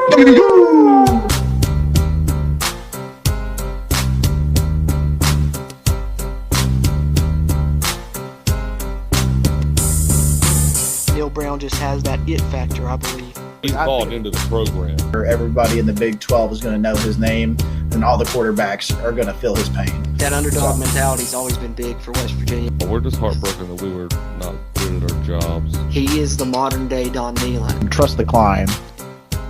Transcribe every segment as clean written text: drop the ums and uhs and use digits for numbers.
Neil Brown just has that it factor, I believe. He's bought into the program. Everybody in the Big 12 is going to know his name, and all the quarterbacks are going to feel his pain. That underdog mentality's always been big for West Virginia. We're just heartbroken that we were not good at our jobs. He is the modern day Don Nehlen. Trust the climb.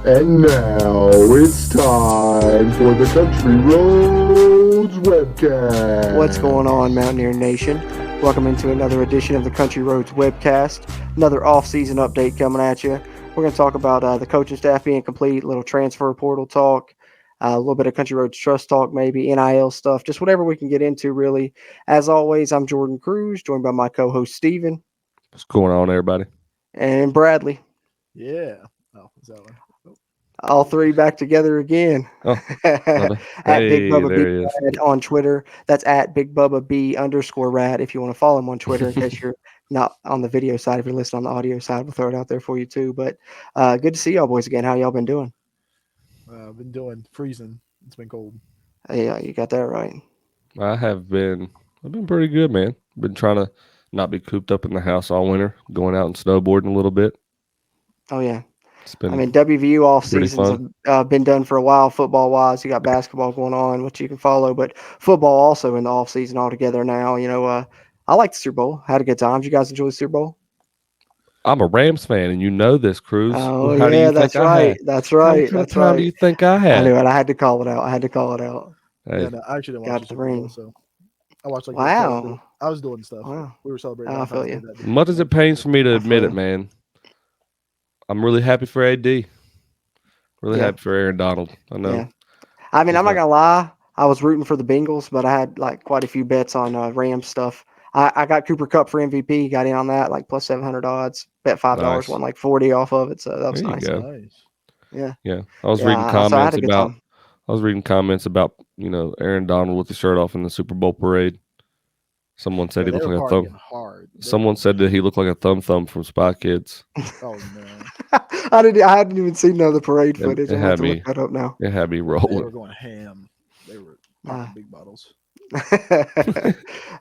And now it's time for the Country Roads Webcast. What's going on, Mountaineer Nation? Welcome into another edition of the Country Roads Webcast. Another off-season update coming at you. We're going to talk about the coaching staff being complete, a little transfer portal talk, a little bit of Country Roads Trust talk, maybe NIL stuff, just whatever we can get into, really. As always, I'm Jordan Cruz, joined by my co-host Steven. What's going on, everybody? And Bradley. Yeah. Oh, is that one? All three back together again. Oh, at Big Bubba there he B is. on Twitter. That's at Big Bubba B_rad if you want to follow him on Twitter in case you're not on the video side. If you're listening on the audio side, we'll throw it out there for you too. But good to see y'all boys again. How y'all been doing? I've been doing freezing. It's been cold. Yeah, you got that right. I've been pretty good, man. Been trying to not be cooped up in the house all winter, going out and snowboarding a little bit. Oh, yeah. It's been, WVU off pretty seasons have been done for a while, football wise. You got basketball going on, which you can follow, but football also in the off season altogether now. You know, I like the Super Bowl. Had a good time. Did you guys enjoy the Super Bowl? I'm a Rams fan, and you know this, Cruz. Oh, How do yeah, you that's think I right. had? That's right. How much That's time right. do you think I had? I knew it. I had to call it out. Hey, Yeah, no, I actually didn't Got watch the the Super ring. Bowl, so I watched like Wow. I was doing stuff. Wow. We were celebrating. I feel Valentine's you. Day that day. much as it pains for me to I admit feel it, man, I'm really happy for AD. Really Yeah. happy for Aaron Donald. I know. Yeah. I mean, He's I'm not not- gonna lie. I was rooting for the Bengals, but I had like quite a few bets on Rams stuff. I got Cooper Kupp for MVP. Got in on that, like plus 700 odds. Bet $5, Nice. won like 40 off of it. So that was There you nice. go. Nice. Yeah. Yeah, I was Yeah, reading so I had comments a good about. time. I was reading comments about Aaron Donald with the shirt off in the Super Bowl parade. Someone said Yeah, he they looked were like a partying thumb. hard. They Someone were- said that he looked like a thumb from Spy Kids. Oh no, I hadn't even seen none of the parade It- footage. it I'm gonna have had to me- look that up now. It had me they were rolling. going ham. They were Ah. popping big bottles.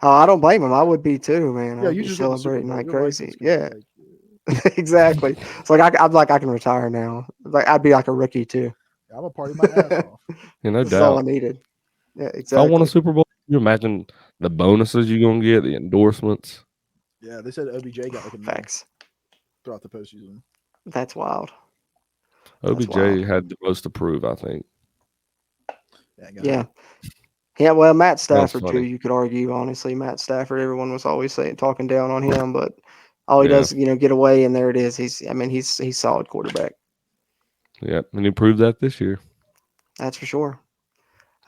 Oh, I don't blame him. I would be too, man. Yeah, I'd you be just won the Super celebrating Bowl. like Your crazy. license goes, Yeah, like, exactly. It's like I'm like I can retire now. Like I'd be like a rookie too. I'm gonna party my ass off. No That's all I doubt. needed. Yeah, If I exactly. won a Super Bowl, can you imagine the bonuses you're gonna get, the endorsements. Yeah, they said OBJ got like a million Facts. throughout the postseason. That's wild. That's OBJ wild. had the most to prove, I think. Yeah, I got Yeah. it. Yeah, well, Matt Stafford too. funny. You could argue, honestly, Matt Stafford. Everyone was always talking down on him, but all he Yeah. does, get away, and there it is. He's solid quarterback. Yeah, and he proved that this year. That's for sure.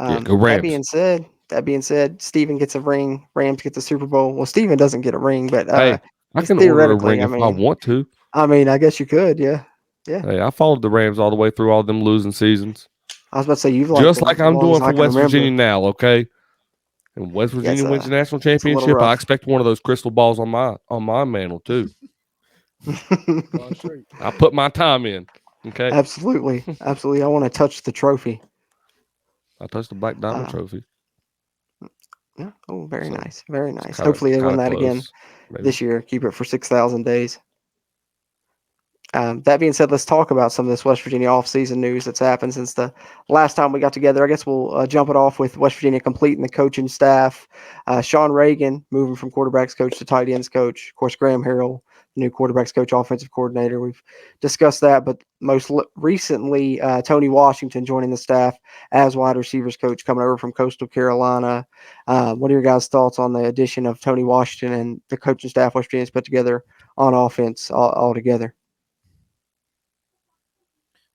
Yeah, go That Rams. being said, Steven gets a ring. Rams get the Super Bowl. Well, Steven doesn't get a ring, but Hey, I just can order a theoretically, ring if I want to. I mean, I guess you could. Yeah. Hey, I followed the Rams all the way through all them losing seasons. I was about to say you've liked Just them like for as I'm long doing as I for can West remember. Virginia now, okay? And West Yeah, Virginia it's wins the national a little championship. I rough. expect one of those crystal balls on my mantle too. Going straight. I put my time in. Okay. Absolutely. I want to touch the trophy. I touched the Black Diamond Trophy. Yeah. Oh, very So, nice. Very It's nice. kinda- Hopefully they win kinda that again close, maybe. this year. Keep it for 6,000 days. That being said, let's talk about some of this West Virginia off-season news that's happened since the last time we got together. I guess we'll jump it off with West Virginia completing the coaching staff. Sean Reagan moving from quarterbacks coach to tight ends coach. Of course, Graham Harrell, new quarterbacks coach, offensive coordinator. We've discussed that, but most recently, Tony Washington joining the staff as wide receivers coach, coming over from Coastal Carolina. What are your guys' thoughts on the addition of Tony Washington and the coaching staff West Virginia's put together on offense all together?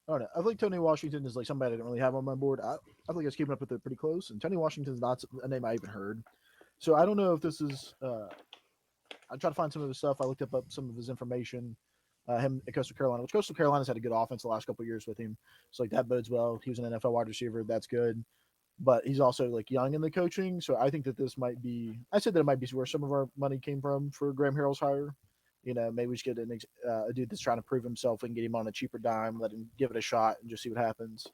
I don't know. I think Tony Washington is like somebody I didn't really have on my board. I think I was keeping up with it pretty close, and Tony Washington's not a name I even heard. So I don't know if this is. I tried to find some of his stuff. I looked up some of his information. Him at Coastal Carolina, which Coastal Carolina's had a good offense the last couple of years with him. So like that bodes well. He was an NFL wide receiver. That's good. But he's also like young in the coaching. So I think that this might be. I said that it might be where some of our money came from for Graham Harrell's hire. Maybe we should get a dude that's trying to prove himself and get him on a cheaper dime, let him give it a shot, and just see what happens.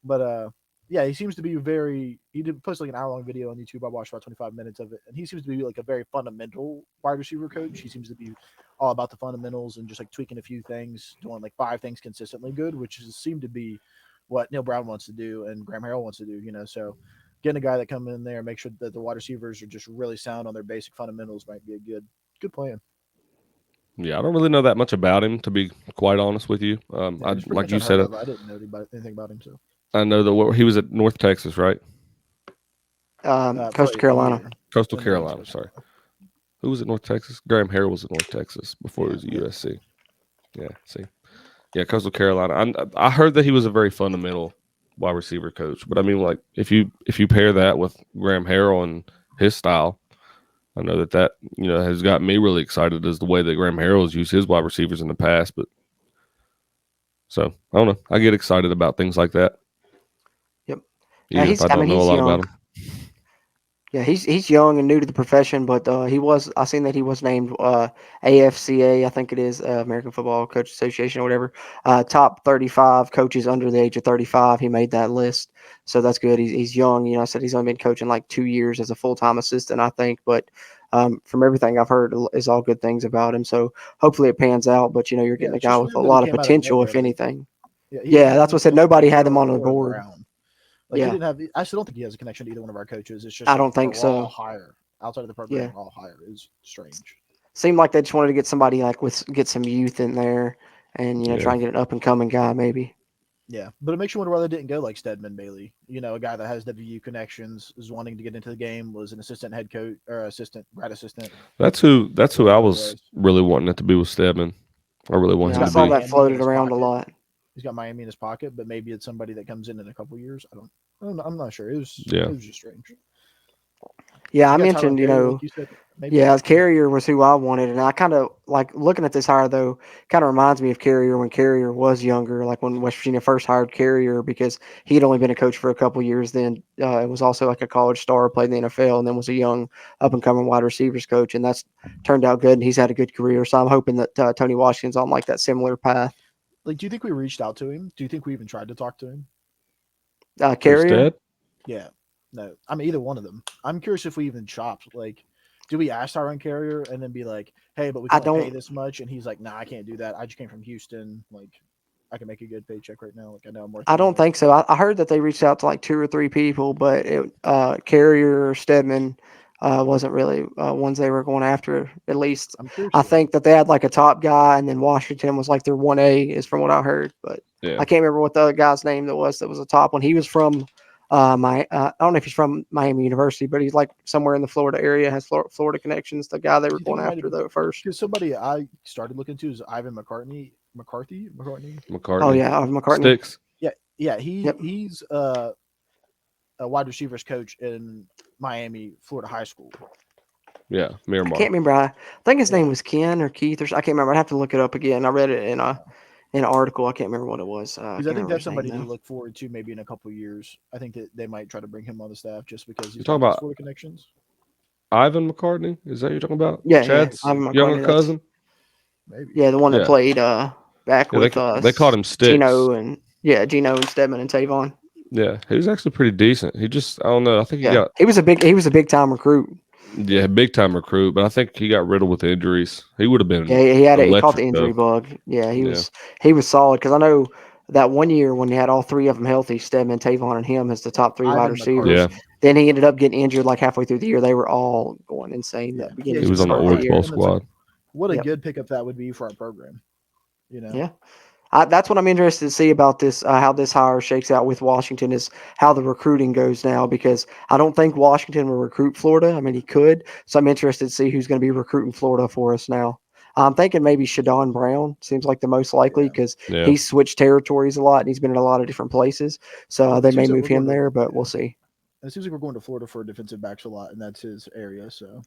But yeah, he seems to be he did post like an hour-long video on YouTube. I watched about 25 minutes of it, and he seems to be like a very fundamental wide receiver coach. He seems to be all about the fundamentals and just like tweaking a few things, doing like 5 things consistently good, which seemed to be what Neil Brown wants to do and Graham Harrell wants to do. So getting a guy that come in there and make sure that the wide receivers are just really sound on their basic fundamentals might be a good plan. Yeah, I don't really know that much about him, to be quite honest with you. Yeah, he's pretty Like much you unheard said, of. I didn't know anything about him. So I know that he was at North Texas, right? for Coastal a Carolina. year. Coastal And then Carolina, Coastal sorry. Carolina. Who was at North Texas? Graham Harrell was at North Texas before he was at Yeah. USC. Yeah, see. Yeah, Coastal Carolina. I heard that he was a very fundamental wide receiver coach, but I mean, like if you pair that with Graham Harrell and his style, I know that has got me really excited as the way that Graham Harrell has used his wide receivers in the past. But so I don't know. I get excited about things like that. Yep. Even if I don't know a he's lot young. about him. Yeah, he's young and new to the profession, but I seen that he was named AFCA, I think it is, American Football Coach Association or whatever, top 35 coaches under the age of 35. He made that list, so that's good. He's young. I said he's only been coaching like 2 years as a full-time assistant, I think, but from everything I've heard is all good things about him. So hopefully it pans out. But you're getting a it's guy just with a weird that he lot of came out of potential, nowhere. if anything. Yeah, That's what I said. Nobody had him on the board. Like Yeah. he didn't have. I still don't think he has a connection to either one of our coaches. It's just I don't think a so. raw hire outside of the program. Yeah. Raw hire is strange. Seemed like they just wanted to get somebody get some youth in there and Yeah. try and get an up and coming guy maybe. Yeah, but it makes you wonder why they didn't go like Stedman Bailey. A guy that has WU connections, is wanting to get into the game, was an assistant head coach or grad assistant. That's who I was really wanting it to be with Stedman. I really want Yeah, him I to saw be. that floated around a lot. He's got Miami in his pocket, but maybe it's somebody that comes in a couple years. I'm not sure. It was just strange. Yeah, I mentioned, like you said, maybe. Yeah, Carrier was who I wanted, and I kind of like looking at this hire though. Kind of reminds me of Carrier when Carrier was younger, like when West Virginia first hired Carrier, because he had only been a coach for a couple years. Then it was also like a college star, played in the NFL, and then was a young up and coming wide receivers coach, and that's turned out good. And he's had a good career, so I'm hoping that Tony Washington's on like that similar path. Like, do you think we reached out to him? Do you think we even tried to talk to him? Carrier? Yeah, no. I mean, either one of them. I'm curious if we even chopped. Like, do we ask Tyrone Carrier and then be like, "Hey, but we can't pay this much," and he's like, "Nah, I can't do that. I just came from Houston. Like, I can make a good paycheck right now. Like, I know I'm worth." I don't think so. I heard that they reached out to like 2 or 3 people, but Carrier or Stedman wasn't really ones they were going after. At least I think that they had like a top guy, and then Washington was like their 1A, is from what I heard. But I can't remember what the other guy's name that was a top one. He was from I don't know if he's from Miami University, but he's like somewhere in the Florida area, has Florida connections. The guy they were going after though first. Because somebody I started looking to is Ivan McCarthy. Oh yeah, Ivan McCarthy. Sticks. Yeah. He's a wide receivers coach in Miami, Florida high school. Yeah, Miramar. I can't remember. I think his name was Ken or Keith or I can't remember. I'd have to look it up again. I read it in an article. I can't remember what it was. Because I think that's somebody to look forward to maybe in a couple of years. I think that they might try to bring him on the staff just because he's got those Florida connections. Ivan McCartney? Is that what you're talking about? Yeah, Chad's younger cousin? Maybe. Yeah, the one that played back with they called him Sticks. Gino and Stedman and Tavon. Yeah, he was actually pretty decent. He just, I don't know. I think he was a big time recruit. Yeah, big time recruit, but I think he got riddled with injuries. He would have been. Yeah, he caught the injury bug. Yeah, he was solid because I know that one year when he had all 3 of them healthy, Stedman, Tavon, and him as the top 3 wide receivers. Yeah. Then he ended up getting injured like halfway through the year. They were all going insane. He was on the Orange Bowl squad. What a good pickup that would be for our program. Yeah. That's what I'm interested to see about this, how this hire shakes out with Washington, is how the recruiting goes now, because I don't think Washington will recruit Florida. I mean, he could. So I'm interested to see who's going to be recruiting Florida for us now. I'm thinking maybe Shadon Brown seems like the most likely because he's switched territories a lot and he's been in a lot of different places. So they may move him there, but we'll see. And it seems like we're going to Florida for defensive backs a lot, and that's his area. So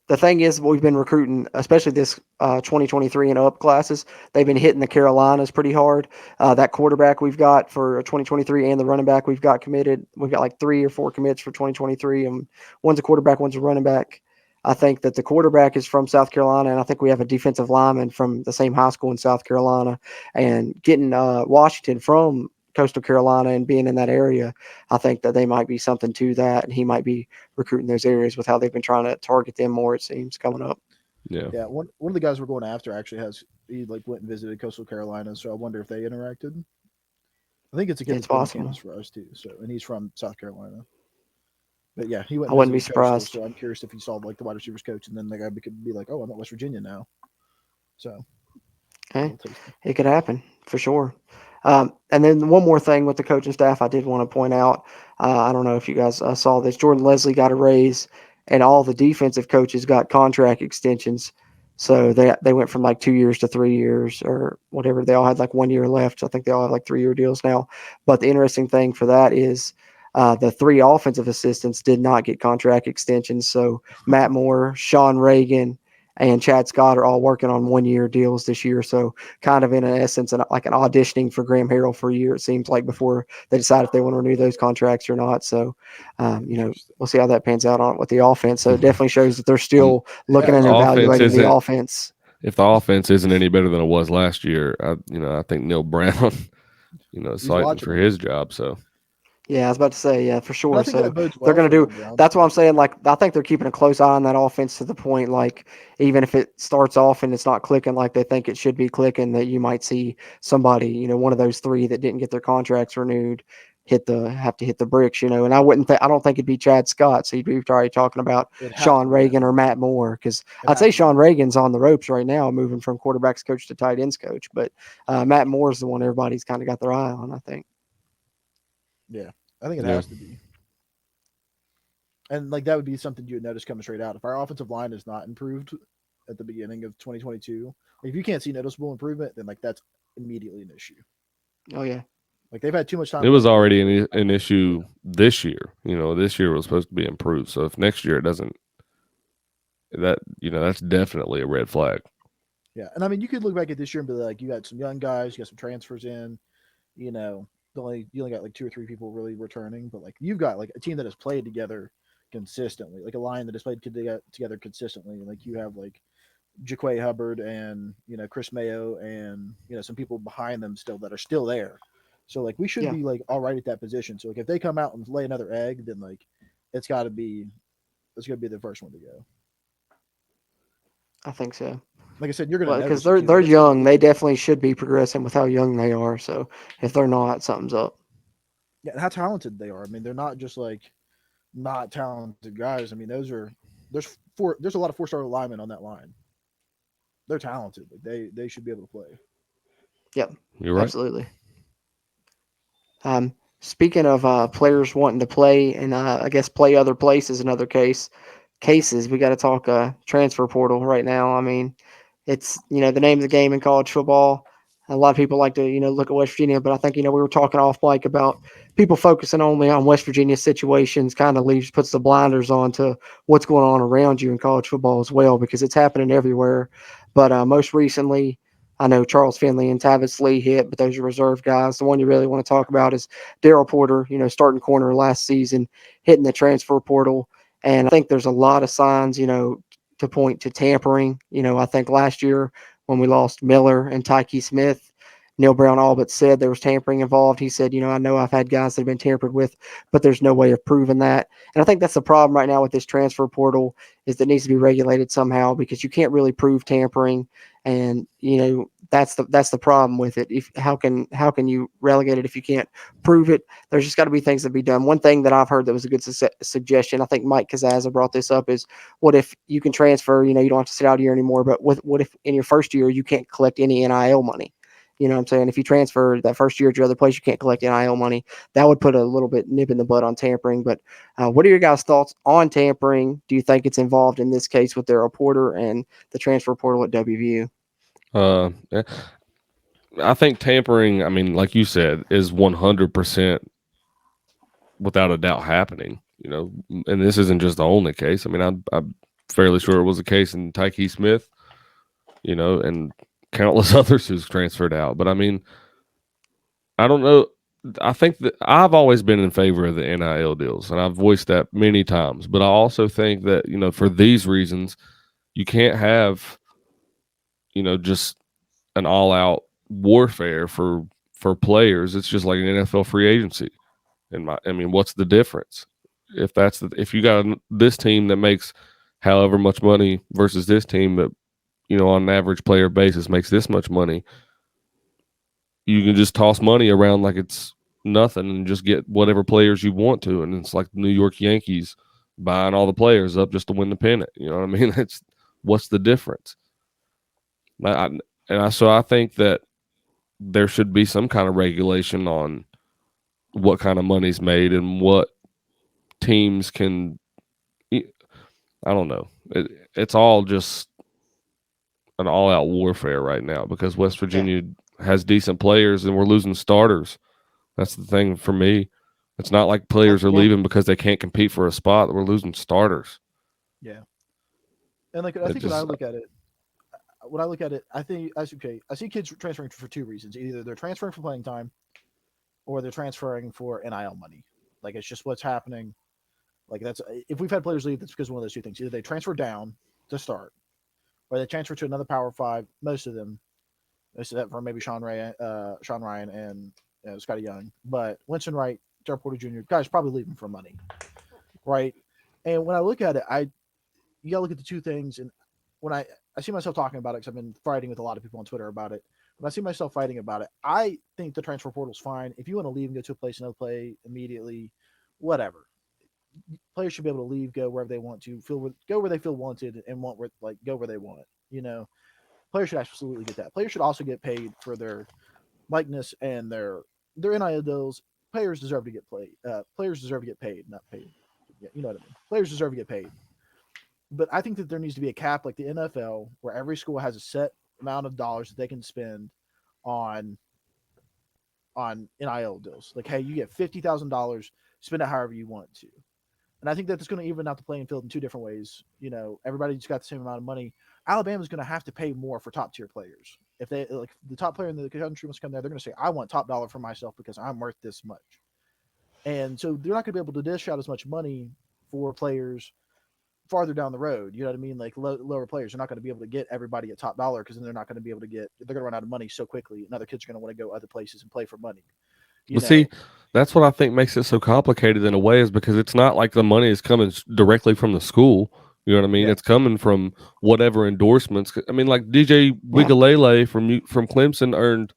the thing is, we've been recruiting, especially this 2023 and up classes. They've been hitting the Carolinas pretty hard. That quarterback we've got for 2023 and the running back we've got committed. We've got like 3 or 4 commits for 2023, and one's a quarterback, one's a running back. I think that the quarterback is from South Carolina, and I think we have a defensive lineman from the same high school in South Carolina. And getting Washington from Coastal Carolina and being in that area, I think that they might be something to that, and he might be recruiting those areas with how they've been trying to target them more. It seems coming up. Yeah. Yeah, one of the guys we're going after actually he went and visited Coastal Carolina, so I wonder if they interacted. I think it's a kid It's that's been on possible. campus for us too. So, and he's from South Carolina. But yeah, he went. I And wouldn't be visited Coastal, surprised. so I'm curious if he saw like the wide receivers coach, and then the guy could be like, "Oh, I'm at West Virginia now." So, Okay. little taste. It could happen for sure. And then one more thing with the coaching staff, I did want to point out. I don't know if you guys saw this. Jordan Leslie got a raise, and all the defensive coaches got contract extensions. So they went from like 2 years to 3 years or whatever. They all had like 1 year left. I think they all have like 3 year deals now. But the interesting thing for that is the 3 offensive assistants did not get contract extensions. So Matt Moore, Sean Reagan, and Chad Scott are all working on 1 year deals this year. So kind of in essence, like an auditioning for Graham Harrell for a year, it seems like, before they decide if they want to renew those contracts or not. So, we'll see how that pans out on with the offense. So it definitely shows that they're still looking and evaluating the offense. If the offense isn't any better than it was last year, I think Neil Brown, is fighting for his job. So. Yeah, I was about to say, yeah, for sure. So they're going to do. That's what I'm saying. Like, I think they're keeping a close eye on that offense to the point, like, even if it starts off and it's not clicking like they think it should be clicking, that you might see somebody, one of those 3 that didn't get their contracts renewed, have to hit the bricks, And I don't think it'd be Chad Scott. So you'd be already talking about Sean Reagan or Matt Moore, because I'd say Sean Reagan's on the ropes right now, moving from quarterbacks coach to tight ends coach. But Matt Moore's the one everybody's kind of got their eye on, I think. Yeah, I think it has to be. And like that would be something you would notice coming straight out. If our offensive line is not improved at the beginning of 2022, if you can't see noticeable improvement, then like that's immediately an issue. Oh yeah, like they've had too much time. It was already an issue this year. This year was supposed to be improved. So if next year it doesn't, that's definitely a red flag. Yeah, and I mean you could look back at this year and be like, you got some young guys, you got some transfers in, you only got like 2 or 3 people really returning, but like you've got like a team that has played together consistently, like a line that has played together consistently. Like you have like Jaquay Hubbard and Chris Mayo and some people behind them still that are still there. So like we should be like all right at that position. So like if they come out and lay another egg, then like it's got to be the first one to go. I think so. Like I said, you're gonna because they're young. They definitely should be progressing with how young they are. So if they're not, something's up. Yeah, and how talented they are. I mean, they're not just like not talented guys. I mean, there's a lot of 4-star linemen on that line. They're talented. They should be able to play. Yep, you're right. Absolutely. Speaking of players wanting to play and I guess play other places in other cases, we got to talk transfer portal right now. I mean, it's the name of the game in college football. A lot of people like to look at West Virginia, but I think we were talking off mic about people focusing only on West Virginia situations kind of puts the blinders on to what's going on around you in college football as well, because it's happening everywhere. But most recently, I know Charles Finley and Tavis Lee hit, but those are reserve guys. The one you really want to talk about is Daryl Porter, starting corner last season, hitting the transfer portal. And I think there's a lot of signs, to point to tampering. I think last year when we lost Miller and Tyke Smith, Neil Brown all but said there was tampering involved. He said, I know I've had guys that have been tampered with, but there's no way of proving that. And I think that's the problem right now with this transfer portal, is that it needs to be regulated somehow, because you can't really prove tampering. And, that's the problem with it. How can you relegate it if you can't prove it? There's just got to be things that be done. One thing that I've heard that was a good suggestion, I think Mike Kazaza brought this up, is what if you can transfer, you don't have to sit out a year anymore, but what if in your first year you can't collect any NIL money? You know what I'm saying? If you transfer that first year at your other place, you can't collect NIL money. That would put a little bit nip in the bud on tampering. But what are your guys' thoughts on tampering? Do you think it's involved in this case with Daryl Porter and the transfer portal at WVU? I think tampering, I mean, like you said, is 100% without a doubt happening, and this isn't just the only case. I mean, I'm fairly sure it was a case in Tyke Smith, and countless others who's transferred out. But I mean, I don't know. I think that I've always been in favor of the NIL deals, and I've voiced that many times. But I also think that, you know, for these reasons, you can't have, you know, just an all-out warfare for players. It's just like an NFL free agency. I mean, what's the difference? If you got this team that makes however much money versus this team that, you know, on an average player basis makes this much money, you can just toss money around like it's nothing and just get whatever players you want to. And it's like the New York Yankees buying all the players up just to win the pennant. You know what I mean? It's what's the difference? So I think that there should be some kind of regulation on what kind of money's made and what teams can. I don't know. It's all just an all-out warfare right now because West Virginia has decent players and we're losing starters. That's the thing for me. It's not like players are leaving because they can't compete for a spot. We're losing starters. Yeah. And like I think when I look at it, I think I see kids transferring for two reasons. Either they're transferring for playing time or they're transferring for NIL money. Like it's just what's happening. Like that's if we've had players leave, that's because of one of those two things. Either they transfer down to start, or they transfer to another Power 5. Most of them, except for maybe Sean Ryan and Scotty Young. But Winston Wright, Jared Porter Jr., guys probably leaving for money, right? And when I look at it, you gotta look at the two things. And when I see myself talking about it, because I've been fighting with a lot of people on Twitter about it. When I see myself fighting about it, I think the transfer portal's fine. If you want to leave and go to a place and they'll play immediately, whatever. Players should be able to leave, go wherever they want to, go where they feel wanted, and go where they want. You know, players should absolutely get that. Players should also get paid for their likeness and their NIL deals. Players deserve to get Players deserve to get paid, not paid. Yeah, you know what I mean. Players deserve to get paid. But I think that there needs to be a cap like the NFL, where every school has a set amount of dollars that they can spend on NIL deals. Like, hey, you get $50,000, spend it however you want to. And I think that's going to even out the playing field in two different ways. You know, everybody's got the same amount of money. Alabama's going to have to pay more for top tier players. If they like the top player in the country wants to come there, they're going to say, I want top dollar for myself because I'm worth this much. And so they're not going to be able to dish out as much money for players farther down the road. You know what I mean? Like lower players are not going to be able to get everybody at top dollar because then they're not going to be able to they're going to run out of money so quickly. And other kids are going to want to go other places and play for money. See, that's what I think makes it so complicated in a way, is because it's not like the money is coming directly from the school. You know what I mean? Yeah. It's coming from whatever endorsements. I mean, like DJ Wigalele from Clemson earned,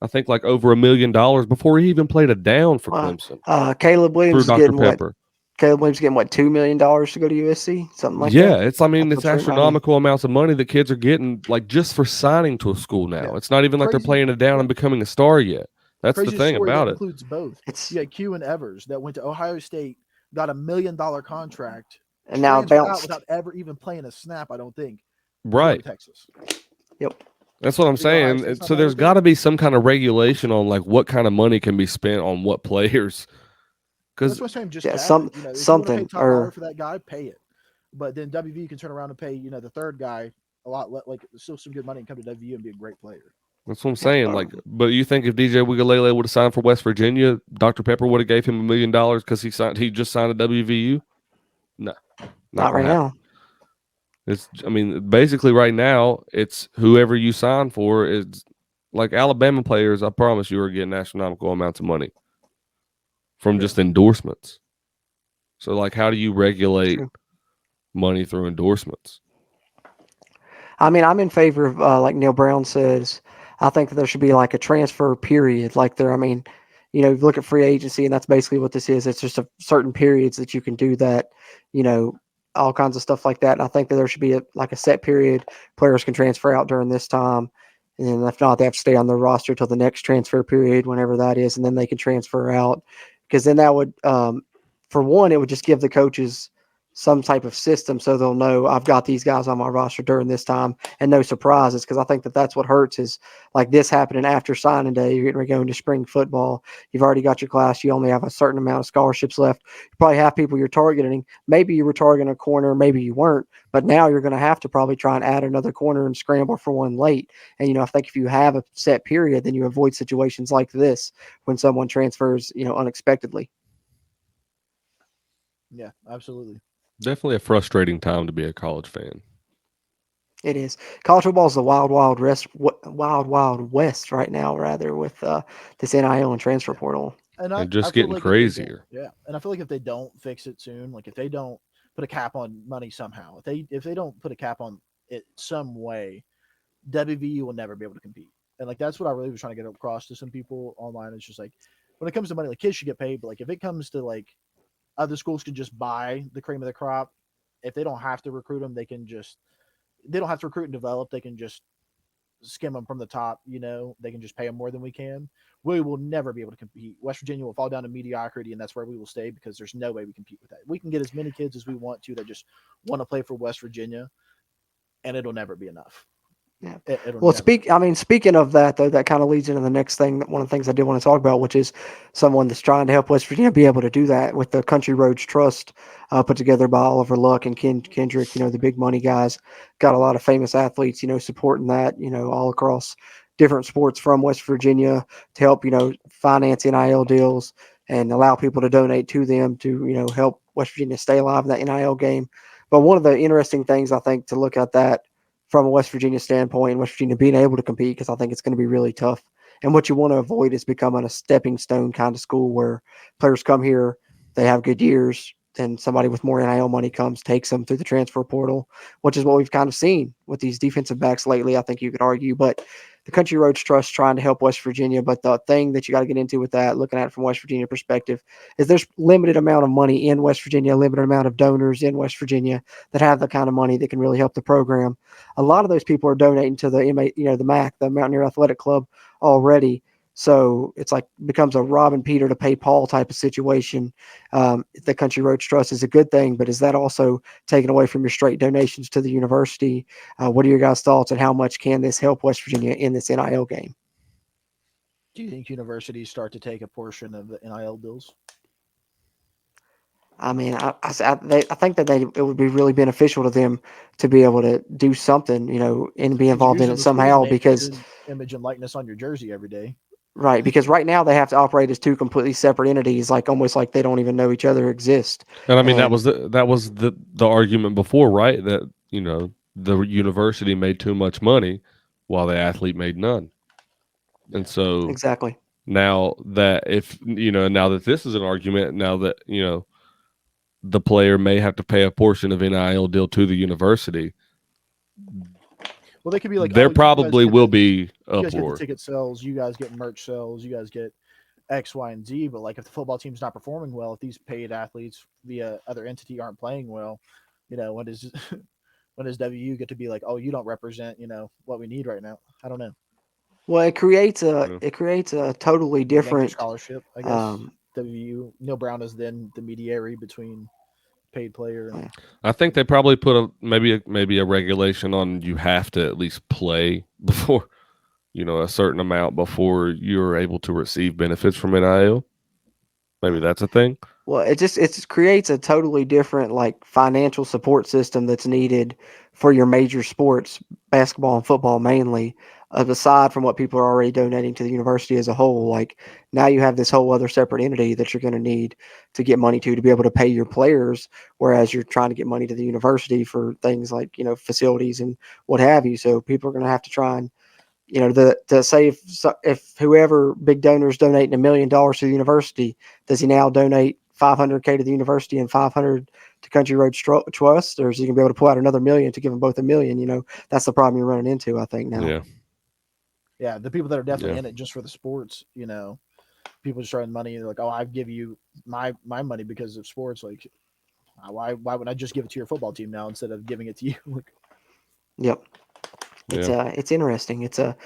I think, like over $1 million before he even played a down for Clemson. Caleb Williams through Dr. Pepper. Caleb Williams getting $2 million to go to USC, something like that. Yeah, it's astronomical amounts of money that kids are getting, like just for signing to a school now. Yeah. It's not even like they're playing it down and becoming a star yet. That's the thing about it. Includes both. You had Q and Evers that went to Ohio State, got $1 million contract, and now bounced without ever even playing a snap. I don't think. Right. Texas. Yep. That's what I'm saying. So there's got to be some kind of regulation on like what kind of money can be spent on what players. Because that's what I'm saying. Just something. You want to pay top dollar for that guy, pay it. But then WVU can turn around and pay the third guy a lot, like still some good money and come to WVU and be a great player. That's what I'm saying. Like, but you think if DJ Wigalele would have signed for West Virginia, Dr. Pepper would have gave him $1 million because he just signed a WVU? No, not right now. Basically right now, it's whoever you sign for is like Alabama players. I promise you are getting astronomical amounts of money from just endorsements. So, like, how do you regulate money through endorsements? I mean, I'm in favor of, like Neil Brown says, I think that there should be like a transfer period. Like you look at free agency, and that's basically what this is. It's just certain periods that you can do that, all kinds of stuff like that. And I think that there should be a set period. Players can transfer out during this time. And then if not, they have to stay on the roster till the next transfer period, whenever that is. And then they can transfer out. Because then that would, for one, it would just give the coaches, some type of system so they'll know I've got these guys on my roster during this time and no surprises. Because I think that's what hurts is like this happening after signing day. You're getting ready to go into spring football. You've already got your class. You only have a certain amount of scholarships left. You probably have people you're targeting. Maybe you were targeting a corner, maybe you weren't. But now you're going to have to probably try and add another corner and scramble for one late. And, I think if you have a set period, then you avoid situations like this when someone transfers, unexpectedly. Yeah, absolutely. Definitely a frustrating time to be a college fan. It is. College football is the wild west right now, rather, with this NIL and transfer portal. And And just feel getting like if they don't- crazier. Yeah, and I feel like if they don't fix it soon, like if they don't put a cap on money somehow, if they don't put a cap on it some way, WVU will never be able to compete. And like that's what I really was trying to get across to some people online. It's just like when it comes to money, like kids should get paid, but like if it comes to like other schools can just buy the cream of the crop, if they don't have to recruit them, they don't have to recruit and develop. They can just skim them from the top. They can just pay them more than we can. We will never be able to compete. West Virginia will fall down to mediocrity, and that's where we will stay because there's no way we compete with that. We can get as many kids as we want to that just want to play for West Virginia, and it'll never be enough. Yeah. It'll Well, never. speaking of that, though, that kind of leads into the next thing. One of the things I did want to talk about, which is someone that's trying to help West Virginia be able to do that with the Country Roads Trust, put together by Oliver Luck and Kendrick. The big money guys, got a lot of famous athletes, supporting that, all across different sports from West Virginia to help, finance NIL deals and allow people to donate to them to, help West Virginia stay alive in that NIL game. But one of the interesting things I think to look at that from a West Virginia standpoint, West Virginia being able to compete, because I think it's going to be really tough. And what you want to avoid is becoming a stepping stone kind of school where players come here, they have good years, then somebody with more NIL money comes, takes them through the transfer portal, which is what we've kind of seen with these defensive backs lately, I think you could argue. But the Country Roads Trust trying to help West Virginia. But the thing that you got to get into with that, looking at it from West Virginia perspective, is there's limited amount of money in West Virginia, limited amount of donors in West Virginia that have the kind of money that can really help the program. A lot of those people are donating to the the MAC, the Mountaineer Athletic Club, already. So it's like becomes a Robin Peter to pay Paul type of situation. The Country Roads Trust is a good thing, but is that also taken away from your straight donations to the university? What are your guys' thoughts, and how much can this help West Virginia in this NIL game? Do you think universities start to take a portion of the NIL deals? I mean, I think that it would be really beneficial to them to be able to do something, and be involved in it somehow. Because image and likeness on your jersey every day. Right, because right now they have to operate as two completely separate entities, like almost like they don't even know each other exist. And I mean that was the argument before, right? That the university made too much money while the athlete made none. And so exactly. now that now that this is an argument, now that the player may have to pay a portion of NIL deal to the university. Well, they could be like, there probably will be uproar. You guys get the ticket sales, you guys get merch sales, you guys get X, Y, and Z. But like, if the football team's not performing well, if these paid athletes via other entity aren't playing well, when does WU get to be like, oh, you don't represent what we need right now? I don't know. Well, it creates a totally different scholarship, I guess. WU Neil Brown is then the mediary between paid player. And... I think they probably put maybe a regulation on you have to at least play before a certain amount before you're able to receive benefits from NIL. Maybe that's a thing. Well, it just creates a totally different like financial support system that's needed for your major sports, basketball and football mainly, aside from what people are already donating to the university as a whole. Like now you have this whole other separate entity that you're going to need to get money to be able to pay your players, whereas you're trying to get money to the university for things like facilities and what have you. So people are going to have to try and to say if whoever big donors donating $1 million to the university, does he now donate $500K to the university and 500 to Country Roads Trust, or is he gonna be able to pull out another $1 million to give them both $1 million? That's the problem you're running into, I think now. Yeah, the people that are definitely in it just for the sports, people just throwing money. They're like, oh, I give you my money because of sports. Like, why would I just give it to your football team now instead of giving it to you? Yep. It's interesting. It's a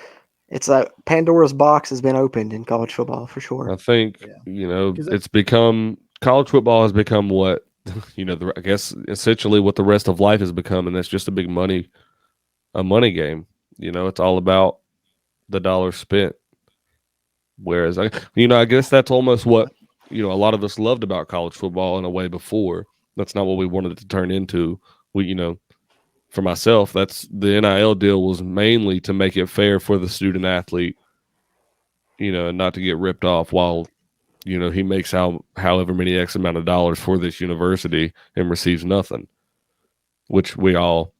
Pandora's box has been opened in college football for sure. I think it's become college football has become what I guess essentially what the rest of life has become, and that's just a money game. It's all about the dollar spent. Whereas I guess that's almost what a lot of us loved about college football in a way before. That's not what we wanted it to turn into. For myself, that's the NIL deal was mainly to make it fair for the student athlete, and not to get ripped off while he makes however many X amount of dollars for this university and receives nothing, which we all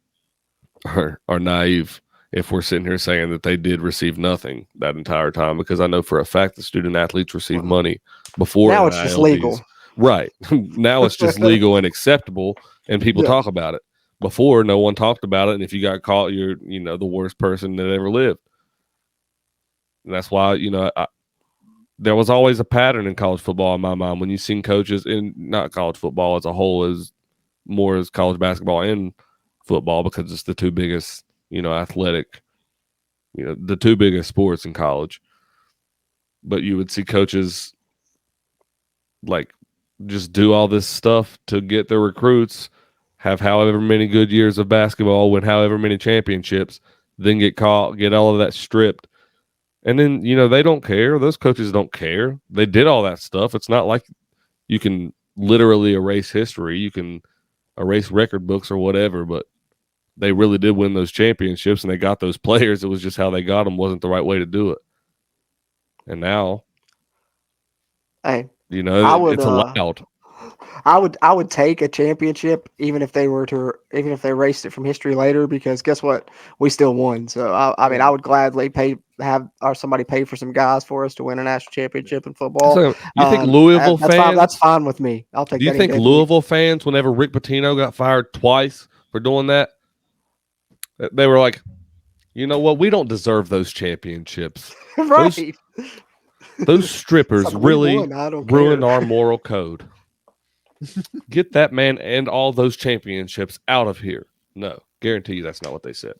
are naive if we're sitting here saying that they did receive nothing that entire time, because I know for a fact the student athletes receive money before now it's just NIL legal. fees. Right. Now it's just legal and acceptable, and people Yeah. talk about it. Before, no one talked about it, and if you got caught, you're the worst person that ever lived. And that's why there was always a pattern in college football in my mind when you seen coaches in not college football as a whole, as more as college basketball and football, because it's the two biggest athletic, the two biggest sports in college. But you would see coaches like just do all this stuff to get their recruits, have however many good years of basketball, win however many championships, then get caught, get all of that stripped. And then, they don't care. Those coaches don't care. They did all that stuff. It's not like you can literally erase history. You can erase record books or whatever, but they really did win those championships and they got those players. It was just how they got them wasn't the right way to do it. And now, Hey, I would, it's allowed. I would take a championship even if they erased it from history later, because guess what? We still won. So I mean, I would gladly somebody pay for some guys for us to win a national championship in football. So, you think Louisville that's fans? That's fine with me. I'll take. Do you that think any day of the week. Louisville fans, whenever Rick Pitino got fired twice for doing that, they were like, you know what? We don't deserve those championships. Right? Those strippers It's like, we really won, I don't ruined care. our moral code. Get that man and all those championships out of here. No, guarantee you that's not what they said.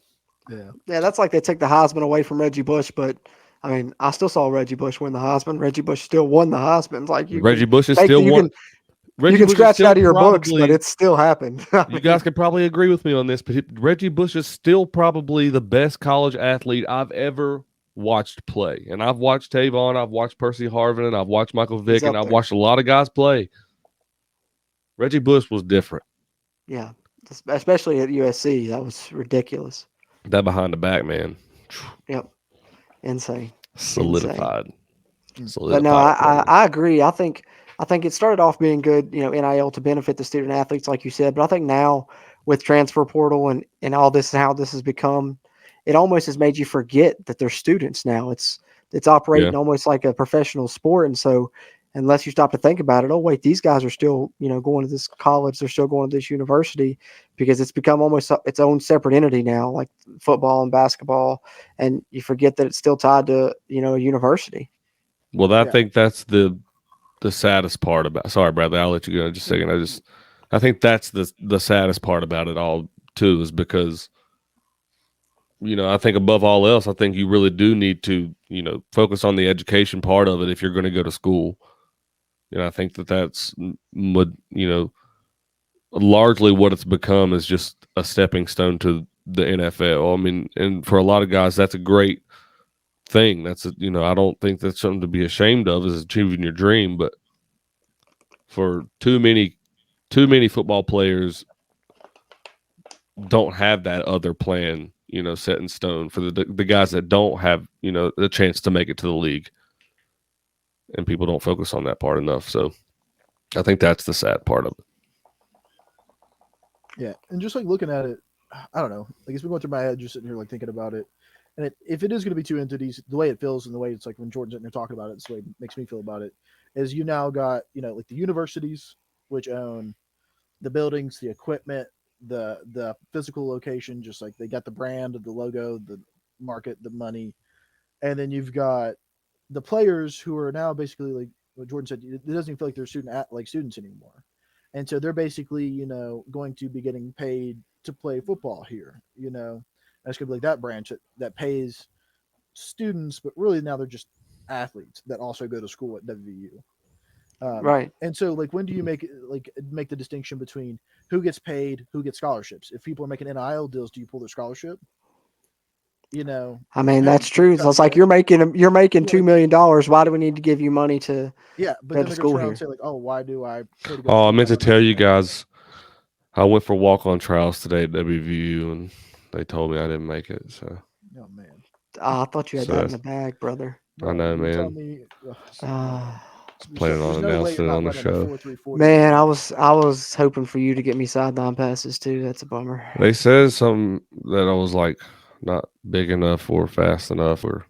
Yeah, that's like they took the Heisman away from Reggie Bush, but I mean, I still saw Reggie Bush win the Heisman. Reggie Bush still won the Heisman. It's like Reggie Bush is still one. You can scratch it out of your books, but it still happened. You guys could probably agree with me on this, but Reggie Bush is still probably the best college athlete I've ever watched play. And I've watched Tavon, I've watched Percy Harvin, and I've watched Michael Vick, and I've watched a lot of guys play. Reggie Bush was different. Yeah, especially at USC. That was ridiculous. That behind the back, man. Yep. Insane. Solidified. But no, I agree. I think it started off being good, NIL to benefit the student athletes, like you said. But I think now with transfer portal and all this and how this has become, it almost has made you forget that they're students now. It's operating almost like a professional sport. And so unless you stop to think about it, oh wait, these guys are still, going to this college, they're still going to this university, because it's become almost its own separate entity now, like football and basketball, and you forget that it's still tied to, a university. Well, I think that's the saddest part about. Sorry, Bradley, I'll let you go in just a second. I think that's the saddest part about it all too, is because I think above all else, I think you really do need to focus on the education part of it if you're going to go to school. I think that's largely what it's become is just a stepping stone to the NFL. I mean, and for a lot of guys, that's a great thing. That's I don't think that's something to be ashamed of, is achieving your dream. But for too many football players don't have that other plan, set in stone for the guys that don't have the chance to make it to the league, and people don't focus on that part enough. So I think that's the sad part of it. Yeah, and just like looking at it, I don't know. Like, it's been going through my head just sitting here like thinking about it. And if it is going to be two entities, the way it feels and the way it's like when Jordan's sitting there talking about it, it's the way it makes me feel about it, is you now got, like the universities, which own the buildings, the equipment, the physical location, just like they got the brand, the logo, the market, the money. And then you've got the players who are now basically, like what Jordan said, it doesn't even feel like they're students anymore. And so they're basically, going to be getting paid to play football here, That's going to be like that branch that pays students, but really now they're just athletes that also go to school at WVU. Right. And so, like, when do you make the distinction between who gets paid, who gets scholarships? If people are making NIL deals, do you pull their scholarship? You know, I mean, hey, that's true. So tough it's like shit. you're making Yeah, $2 million. Why do we need to give you money to yeah, but go then to they're gonna school turn around and here? say like, oh, why do I pay to go to Oh, I school? meant When to I'm not tell you getting paid? guys, I went for walk-on trials today at WVU, and they told me I didn't make it. So Oh man, I thought you had So that in that's- the bag, brother. I know, you were telling man. me, Uh, Planning there's on no way you're announcing it not on the running a show. 4.340. man, I was hoping for you to get me sideline passes too. That's a bummer. They said something that I was like not big enough or fast enough or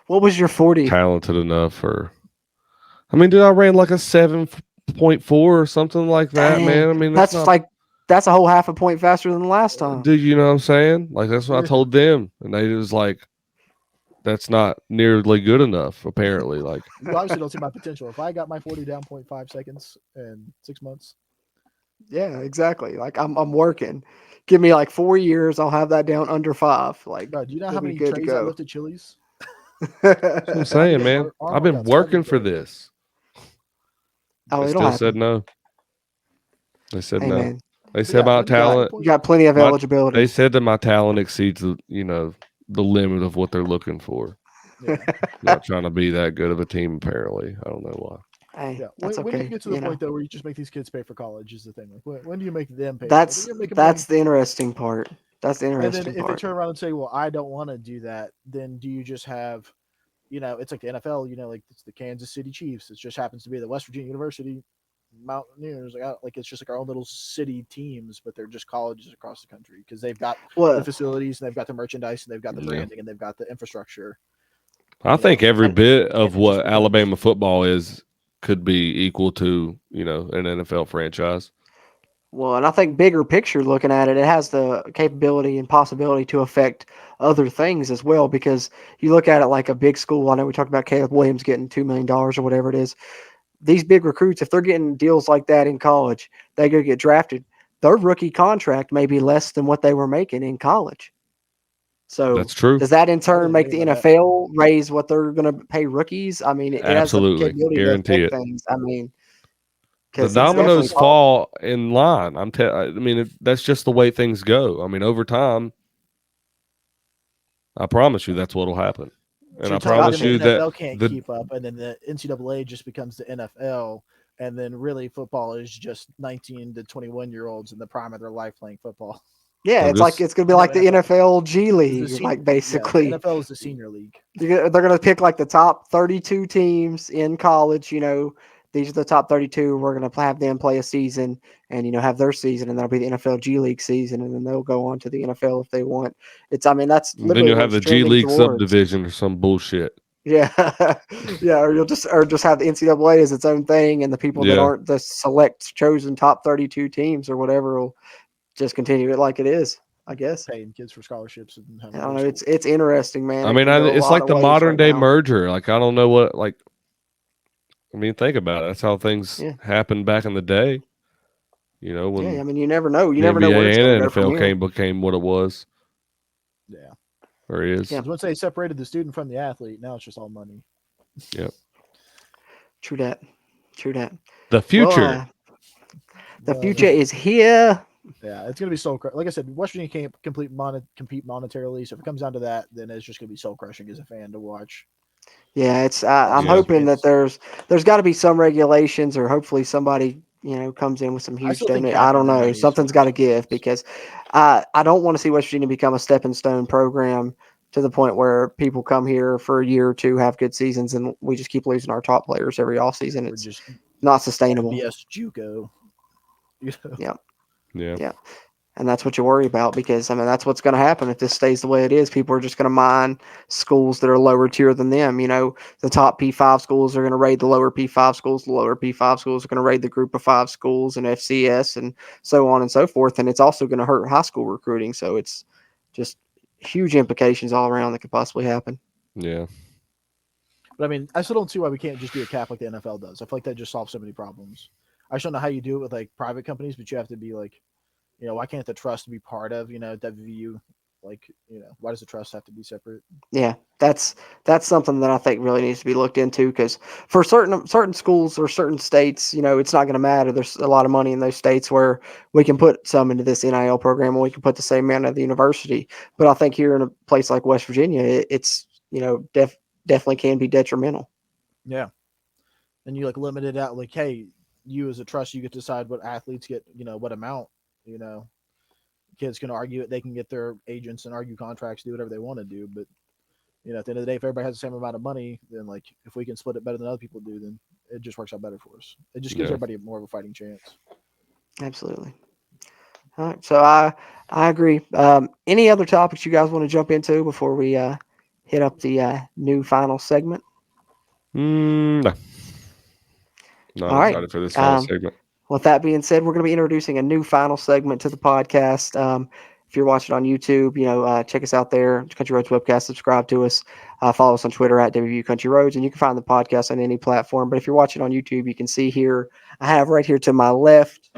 What was your 40? talented enough or I mean, dude, I ran like a 7.4 or something like that, Dang, man. I mean, that's not that's a whole half a point faster than the last time. dude, you know what I'm saying? Like that's what I told them. And they was like, that's not nearly good enough, apparently. Like You obviously don't see my potential. If I got my 40 down 0.5 seconds in 6 months, Yeah, exactly. Like I'm working. Give me like 4 years, I'll have that down under 5. Like bro, do you know we'll how be many good to trays I go. lift at Chili's? that's what I'm I had to saying, get man. arm I've been workouts every working for day. this. Oh, They it'll still said happen. no. They said Hey no. man, They But said yeah, my when do you make talent the you point? got plenty of my eligibility. they said that my talent exceeds the limit of what they're looking for. Yeah, Not trying to be that good of a team, apparently. I don't know why. Hey, yeah. that's When do you okay. get to the You know, point though where you just make these kids pay for college? Is the thing. Like, when do you make them pay? Like, that's you're making money, that's the interesting part. That's the and then interesting if they part. turn around and say, "Well, I don't want to do that," then do you just have, it's like the NFL. Like it's the Kansas City Chiefs. It just happens to be the West Virginia University Mountaineers. Like it's just like our own little city teams, but they're just colleges across the country because they've got the Well, facilities and they've got the merchandise and they've got the Yeah. branding and they've got the infrastructure. I think every and- bit And of it just what becomes- Alabama football is could be equal to, an NFL franchise. well, and I think bigger picture looking at it, it has the capability and possibility to affect other things as well. Because you look at it like a big school. I know we talked about Caleb Williams getting $2 million or whatever it is. These big recruits, if they're getting deals like that in college, they go get drafted. Their rookie contract may be less than what they were making in college. So That's true. does that in turn didn't make think the about that. NFL raise what they're going to pay rookies? I mean, it has the Absolutely. capability to Guarantee affect it. things. I mean, The because it's definitely dominoes fall in line. I mean, that's just the way things go. I mean, over time, I promise you that's what'll happen. And So I you're telling me promise then you the that NFL can't the keep up, and then the NCAA just becomes the NFL, and then really football is just 19 to 21-year-olds in the prime of their life playing football. Yeah, I'm it's like just it's going to be No, like the NFL G It's the League, like Yeah, basically. the NFL is the senior league. They're going to pick like the top 32 teams in college. These are the top 32. We're going to have them play a season and, have their season, and that'll be the NFL G League season. And then they'll go on to the NFL if they want. I mean, that's then literally you'll what have it's the G trending League towards. subdivision or some bullshit. Yeah. Yeah. Or just have the NCAA as its own thing. And the people that Yeah. aren't the select chosen top 32 teams or whatever will just continue it like it is, I guess. Paying kids for scholarships and I having don't their know. school. It's interesting, man. I It mean, can go a it's lot like of the ways modern right day now. merger. Like, I don't know what, I mean, think about it. That's how things Yeah. happened back in the day. When Yeah, I mean, you never know. You the never know where it's NBA going to and go from NFL here. became what it was Yeah. or is. Yeah. Because once they separated the student from the athlete, now it's just all money. True that. True that. The future. Well, the future is here. Yeah, it's going to be soul crushing. Like I said, West Virginia can't compete monetarily. So if it comes down to that, then it's just going to be soul crushing as a fan to watch. Yeah, it's. I'm Yeah. hoping that there's got to be some regulations, or hopefully somebody comes in with some huge still think donation. I capping don't the know. money is Something's what got to makes give sense. because I don't want to see West Virginia become a stepping stone program to the point where people come here for a year or two, have good seasons, and we just keep losing our top players every offseason. We're It's just not sustainable. BS JUCO. Yeah. Yeah. Yeah. And that's what you worry about because, I mean, that's what's going to happen if this stays the way it is. People are just going to mine schools that are lower tier than them. The top P5 schools are going to raid the lower P5 schools. The lower P5 schools are going to raid the group of 5 schools and FCS and so on and so forth. And it's also going to hurt high school recruiting. So it's just huge implications all around that could possibly happen. Yeah. But I mean, I still don't see why we can't just do a cap like the NFL does. I feel like that just solves so many problems. I just don't know how you do it with like private companies, but you have to be like, why can't the trust be part of, WVU Like, why does the trust have to be separate? Yeah, that's something that I think really needs to be looked into, because for certain schools or certain states, it's not going to matter. There's a lot of money in those states where we can put some into this NIL program, and we can put the same amount at the university. But I think here in a place like West Virginia, it's definitely can be detrimental. Yeah. And you like limit it out, like, hey, you as a trust, you get to decide what athletes get, what amount, kids can argue it. They can get their agents and argue contracts, do whatever they want to do. But, at the end of the day, if everybody has the same amount of money, then like if we can split it better than other people do, then it just works out better for us. It just gives everybody more of a fighting chance. Absolutely. All right. So I agree. Any other topics you guys want to jump into before we hit up the new final segment? No. Not All excited right. for this final segment. With that being said, we're going to be introducing a new final segment to the podcast. If you're watching on YouTube, check us out there, Country Roads Webcast. Subscribe to us. Follow us on Twitter at WVU Country Roads, and you can find the podcast on any platform. But if you're watching on YouTube, you can see here, I have right here to my left,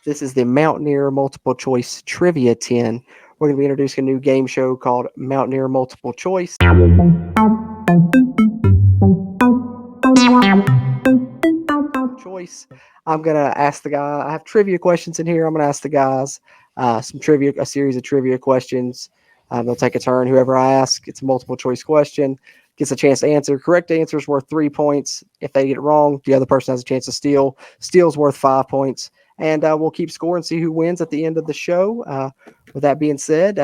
this is the Mountaineer Multiple Choice Trivia 10. We're going to be introducing a new game show called Mountaineer Multiple Choice. I'm going to ask the guy, I have trivia questions in here. I'm going to ask the guys a series of trivia questions. They'll take a turn. Whoever I ask, it's a multiple choice question, gets a chance to answer. Correct answer is worth 3 points. If they get it wrong, the other person has a chance to steal. Steal's worth 5 points. And we'll keep score and see who wins at the end of the show. With that being said,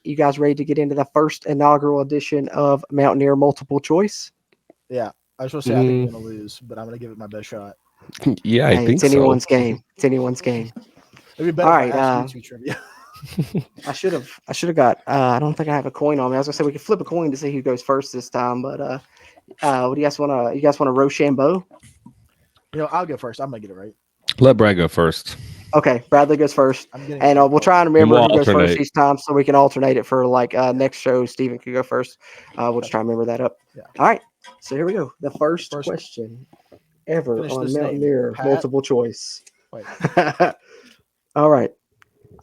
you guys ready to get into the first inaugural edition of Mountaineer Multiple Choice? Yeah. I was supposed to say I think I'm going to lose, but I'm going to give it my best shot. Yeah, I think it's anyone's game. It's anyone's game. It'd be better if I asked you trivia. I should have got. I don't think I have a coin on me. I was gonna say we could flip a coin to see who goes first this time, but what do you guys want to? You guys want to Rochambeau? I'll go first. I'm gonna get it right. Let Brad go first. Okay, Bradley goes first, and we'll try and remember who goes first each time, so we can alternate it for next show. Steven could go first. We'll just try and remember that up. Yeah. All right. So here we go. The first question ever on Mountaineer Multiple Choice. Wait. All right.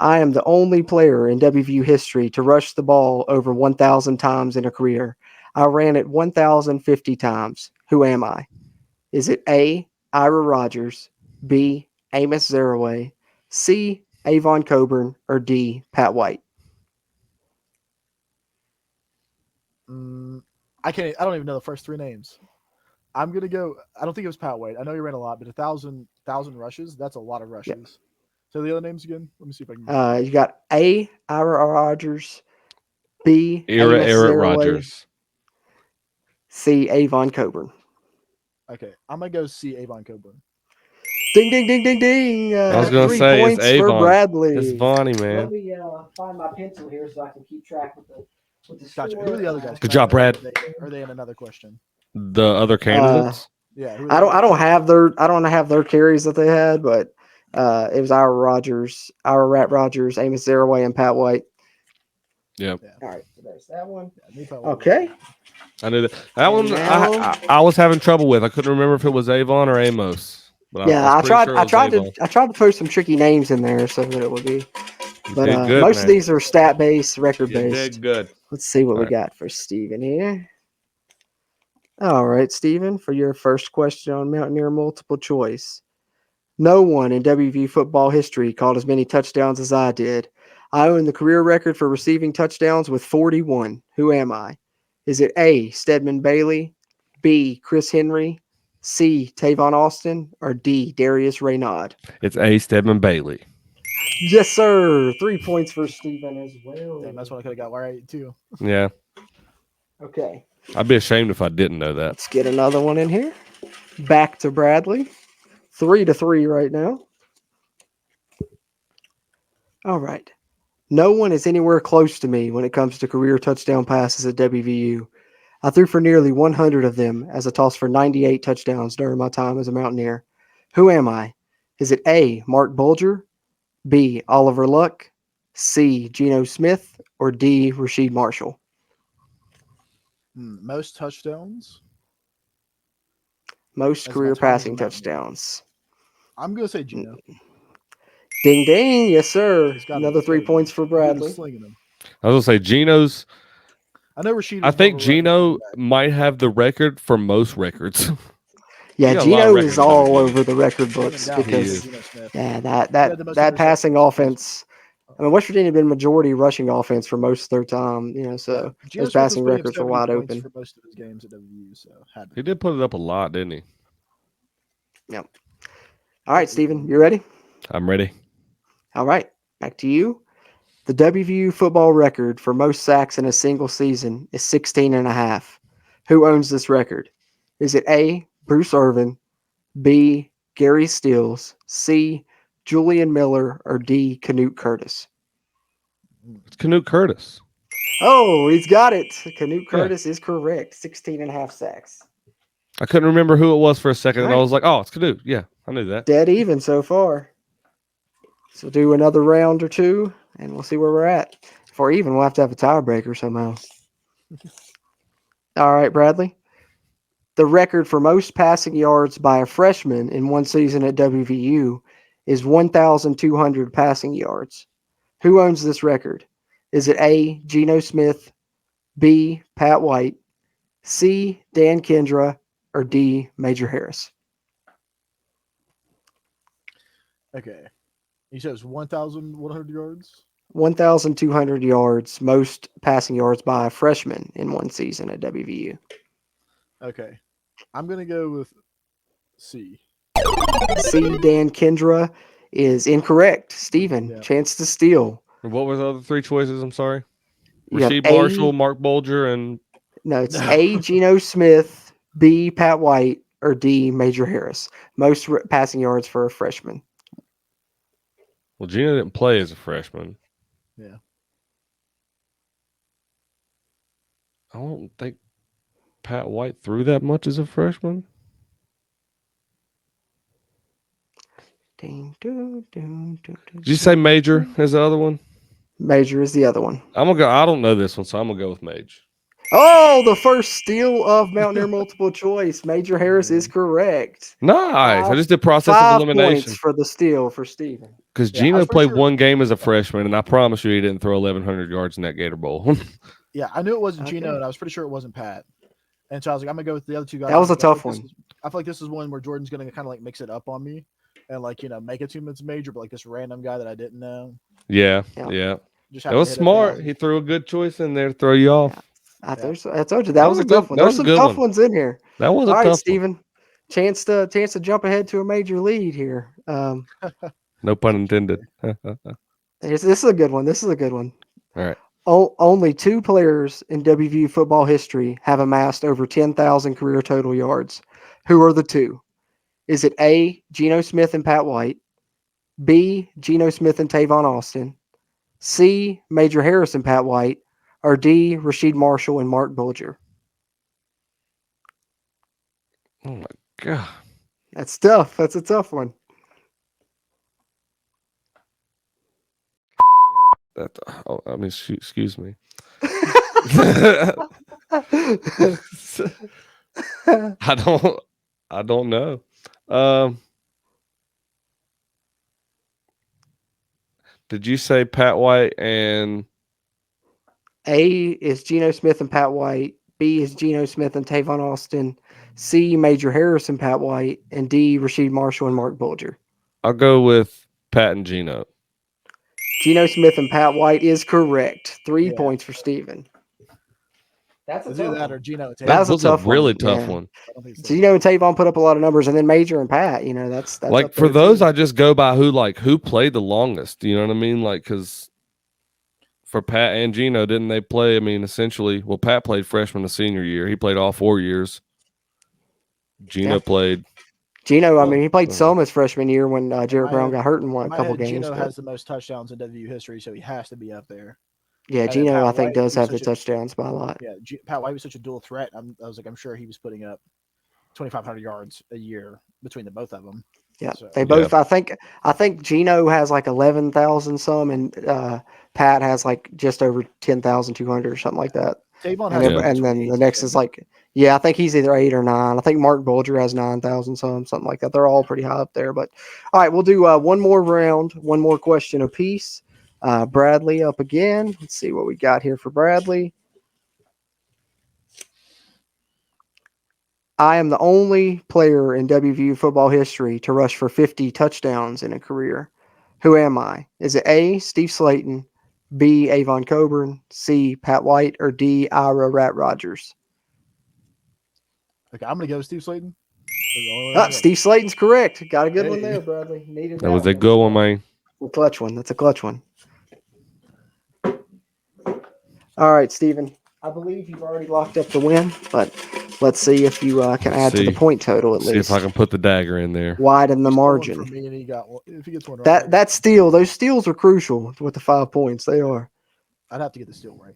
I am the only player in WVU history to rush the ball over 1,000 times in a career. I ran it 1,050 times. Who am I? Is it A, Ira Rogers, B, Amos Zaraway, C, Avon Coburn, or D, Pat White? I don't even know the first 3 names. I'm gonna go. I don't think it was Pat White. I know he ran a lot, but 1,000 rushes. That's a lot of rushes. Yep. So the other names again. Let me see if I can. You got A, Ira Rogers, B, Ira Rogers, C, Avon Coburn. Okay, I'm gonna go C, Avon Coburn. Ding, ding, ding, ding, ding. I was gonna 3 say points it's Avon. for Bradley. It's Vonnie, man. Let me find my pencil here so I can keep track with the Gotcha. Who are the other guys? Good job, Brad. Are they in another question? The other candidates? Yeah. I don't have their carries that they had, but it was Ira Rogers, Amos Zaraway, and Pat White. Yep. Yeah. All right, so there's that one. Yeah, okay. I knew that. That one I was having trouble with. I couldn't remember if it was Avon or Amos. But I tried to throw some tricky names in there so that it would be. But good, most man. of these are stat based, record based. Did good. Let's see what we got for Steven here. All right, Steven, for your first question on Mountaineer Multiple Choice. No one in WVU football history caught as many touchdowns as I did. I own the career record for receiving touchdowns with 41. Who am I? Is it A, Stedman Bailey, B, Chris Henry, C, Tavon Austin, or D, Darius Raynaud? It's A, Stedman Bailey. Yes, sir. 3 points for Steven as well. Damn, that's what I could have got right too. Yeah. Okay. I'd be ashamed if I didn't know that. Let's get another one in here. Back to Bradley. 3-3 right now. All right. No one is anywhere close to me when it comes to career touchdown passes at WVU. I threw for nearly 100 of them as I tossed for 98 touchdowns during my time as a Mountaineer. Who am I? Is it A, Mark Bulger, B, Oliver Luck, C, Geno Smith, or D, Rasheed Marshall? Most touchdowns? Most career passing touchdowns. I'm going to say Geno. Ding ding, yes sir. It's gotta- Another it's 3 gotta be. points for Good at Bradley. slinging them. I was gonna say Geno's. I know Rashid. I was more think of a record Geno running back. might have the record for most records. Yeah, got a lot of Geno records is in all WVU. over the record Without a books doubt, because is. Geno Smith. yeah, He had the most that passing interceptions. offense. I mean, West Virginia had been majority rushing offense for most of their time, so Geno those Smith passing was putting up records were 70 wide points open. for most of his games at WVU. So had to. He did put it up a lot, didn't he? Yep. All right, Steven, you ready? I'm ready. All right, back to you. The WVU football record for most sacks in a single season is 16 and a half. Who owns this record? Is it A, Bruce Irvin, B, Gary Stills, C, Julian Miller, or D, Canute Curtis? It's Canute Curtis. Oh, he's got it. Canute Yeah. Curtis is correct. 16 and a half sacks. I couldn't remember who it was for a second, and I Right. was like, "Oh, it's Canute." Yeah, I knew that. Dead even so far. So do another round or two, and we'll see where we're at. If we're even, we'll have to have a tiebreaker somehow. All right, Bradley. The record for most passing yards by a freshman in one season at WVU is 1,200 passing yards. Who owns this record? Is it A, Geno Smith, B, Pat White, C, Dan Kendra, or D, Major Harris? Okay. He says 1,100 yards. 1,200 yards, most passing yards by a freshman in one season at WVU. Okay. I'm going to go with C. C, Dan Kendra is incorrect. Steven, Yeah. chance to steal. What were the other three choices? I'm sorry. You have Rasheed A- Marshall, Mark Bolger, and No, it's No. A, Geno Smith, B, Pat White, or D, Major Harris. Most passing yards for a freshman. well, Gino didn't play as a freshman. Yeah. I don't think Pat White threw that much as a freshman. Ding, doo, doo, doo, doo, Did you say Major as the other one? Major is the other one. I'm gonna go. I don't know this one, so I'm gonna go with Mage. Oh, the first steal of Mountaineer Multiple Choice. Major Harris is correct. Nice. I just did process of 5 elimination points for the steal for Steven. because Yeah, I Gino was pretty played sure- one game as a freshman, and I promise you, he didn't throw 1,100 yards in that Gator Bowl. Yeah, I knew it wasn't Gino, Okay. and I was pretty sure it wasn't Pat. And so I was like, I'm gonna go with the other two guys. That was a I feel tough like this one. I feel like this is one where Jordan's gonna kind of like mix it up on me, and like make it seem it's Major, but like this random guy that I didn't know. yeah. Just That happened was to hit it smart. down. He threw a good choice in there to throw you off. I told you that was a good- tough one. that There's was a some good tough one. ones in here. That was All a right, tough one. Steven. Chance to jump ahead to a major lead here. No pun intended. This is a good one. This is a good one. All right. Only 2 players in WVU football history have amassed over 10,000 career total yards. Who are the 2? Is it A, Geno Smith and Pat White, B, Geno Smith and Tavon Austin, C, Major Harris and Pat White, or D, Rasheed Marshall and Mark Bulger? Oh my god. That's tough. That's a tough one. I mean, excuse me. I don't know. Did you say Pat White and A is Geno Smith and Pat White. B is Geno Smith and Tavon Austin. C, Major Harris and Pat White. And D, Rasheed Marshall and Mark Bulger. I'll go with Pat and Gino. Geno Smith and Pat White is correct. 3 Yeah. points for Steven. That's a It's either tough that one. or Gino. That was a tough one, really tough yeah. one. I don't think so. Geno and Tavon put up a lot of numbers, and then Major and Pat. That's Like up for there, those, too. I just go by who played the longest. You know what I mean? Like because for Pat and Gino, didn't they play? I mean, essentially, well, Pat played freshman to senior year. He played all 4 years. Gino Yeah. played. Geno, Well, he played some his freshman year when Jarrett Brown got hurt in In a my couple head, games. Gino but- has the most touchdowns in WVU history, so he has to be up there. yeah, and then Geno, Pat I think, White does was have the such a- touchdowns by a lot. Yeah, Pat White was such a dual threat. I was like, I'm sure he was putting up 2,500 yards a year between the both of them. Yeah, So- they both. I think Geno has like 11,000 some, and Pat has like just over 10,200 or something like that. Tavon And, has then, and then the next is like Yeah, I think he's either 8 or 9. I think Mark Bulger has 9,000 something like that. They're all pretty high up there. But all right, we'll do one more round, one more question apiece. Bradley up again. Let's see what we got here for Bradley. I am the only player in WVU football history to rush for 50 touchdowns in a career. Who am I? Is it A, Steve Slayton, B, Avon Coburn, C, Pat White, or D, Ira Rat Rogers? Okay, I'm gonna go with Steve Slayton. That's the only one I can go. Steve Slayton's correct. Got a good one Hey. there, Bradley. Needed That was a good one, man. A clutch one. That's a clutch one. All right, Steven. I believe you've already locked up the win, but let's see if you can add to the point total at See least. if I can put the dagger in there. Widen the Still one margin. for me, and he got one. If he gets one right, That steal, those steals are crucial with the 5 points. They are. I'd have to get the steal right.